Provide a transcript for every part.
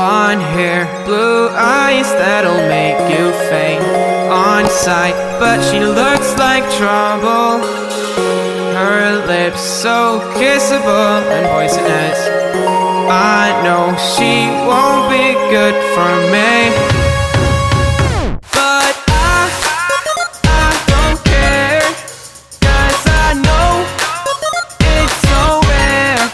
blonde hair, blue eyes that'll make you faint on sight, but she looks like trouble. Her lips so kissable and poisonous. I know she won't be good for me, but I don't care, 'cause I know it's so rare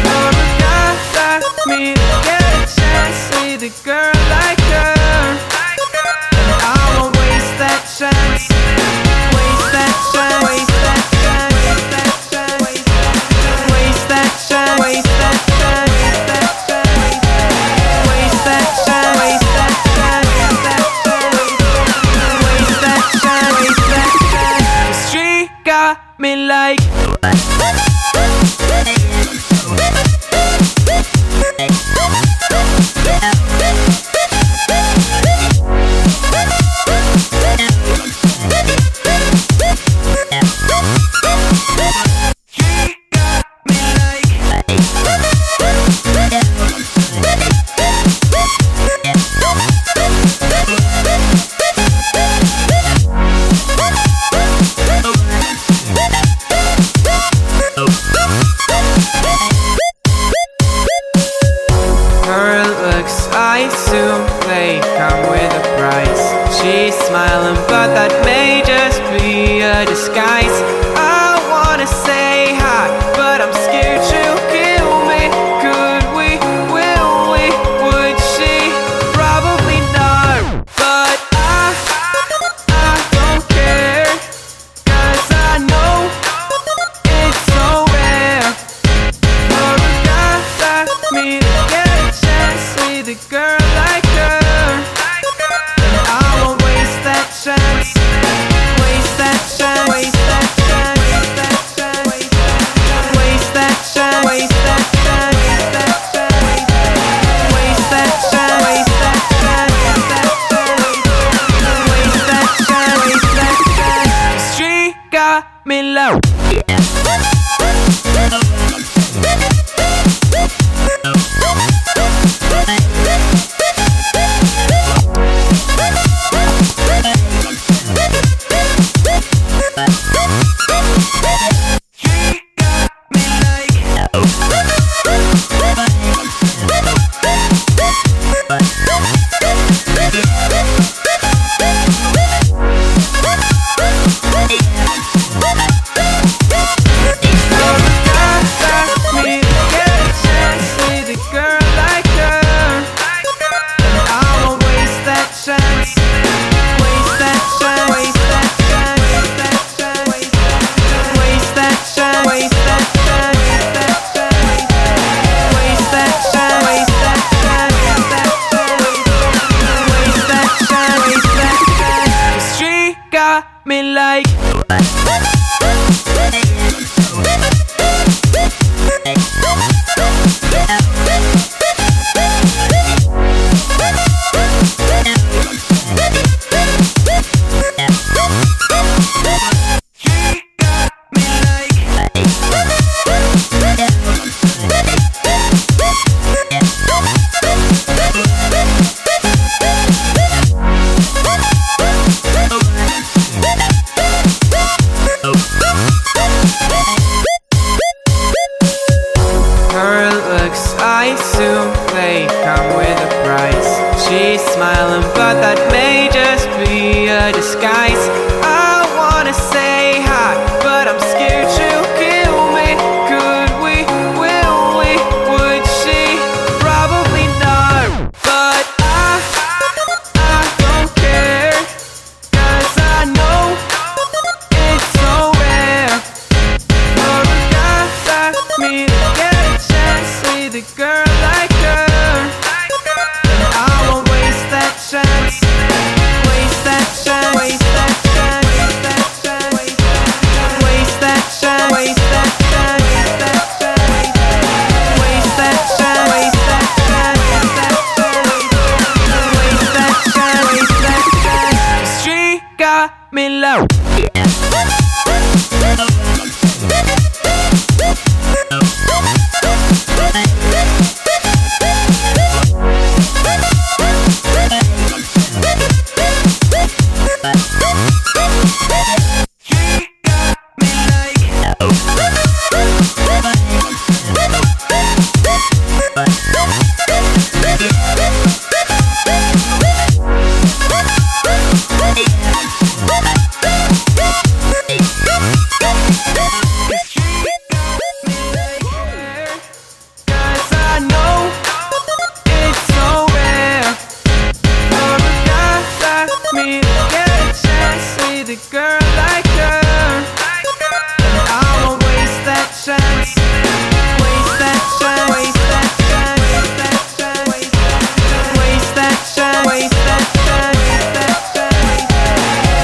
for a guy like me to get a chance with a girl like her. And I won't waste that chance, waste that chance, waste that chance, waste that chance, waste that chance, waste that chance, waste that chance, waste that chance, waste that chance, waste that chance. 'Cause she got me like. Her looks, I assume they come with a price. She's smiling, but that may just be a disguise. I wanna say hi, but I'm scared she'll kill me. Could we, will we, would she? Probably not, but I don't care, 'cause I know it's so rare for a guy like me to get a chance with a girl like her. And I won't waste that chance, waste that chance, waste that chance, waste that chance, waste that chance, waste that chance, waste that chance, waste that chance, waste that chance, waste that chance. 'Cause she got me low. Me like. Her looks, I assume they come with a price. She's smiling, but that may just be a disguise. I wanna say hi, but I'm scared she'll kill me. Could we, will we, would she? Probably not, but I don't care, 'cause I know it's so rare for a guy like me to get a chance with a girl like her. And I won't waste that chance, waste that chance, waste that chance, waste that chance, waste that chance, waste that chance, waste that chance, waste that chance, waste that chance. 'Cause she got me low. A girl like her, and I won't waste that chance. Waste that chance. Waste that chance. Waste that chance. Waste that chance. Waste that chance.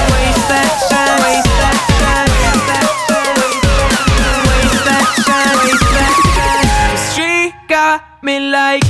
Waste that chance. Waste that chance. Waste that chance. 'Cause she got me like.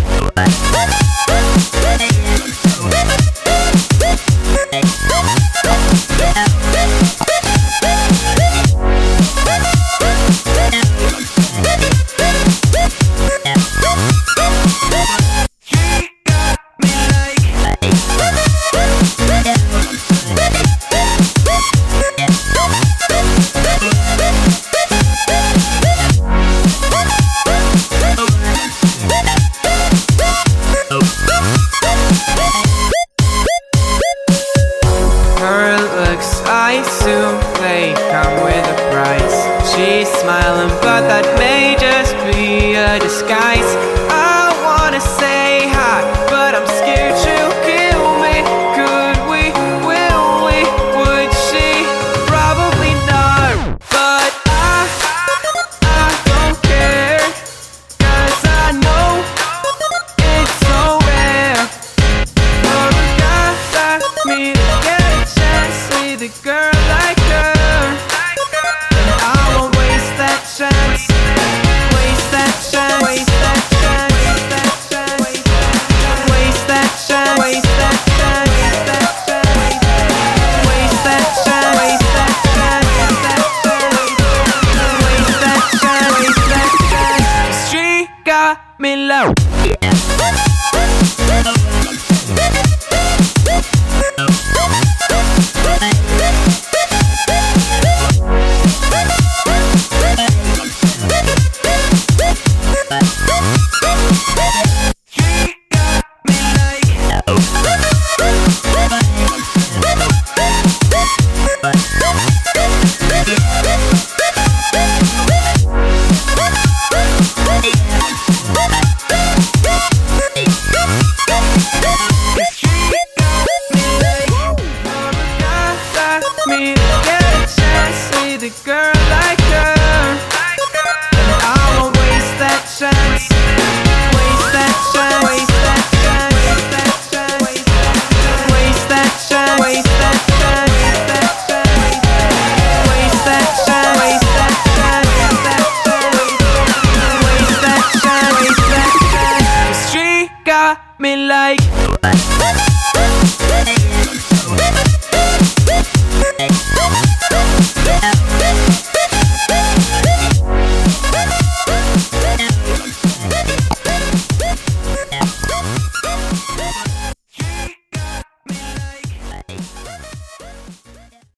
Her looks, I assume they come with a price. She's smiling, but that may just be a disguise. I wanna say hi, but I'm scared she'll kill me. Could we, will we, would she? Probably not, but I don't care. 'Cause I know it's so rare for a guy like me to get a chance with a girl like her.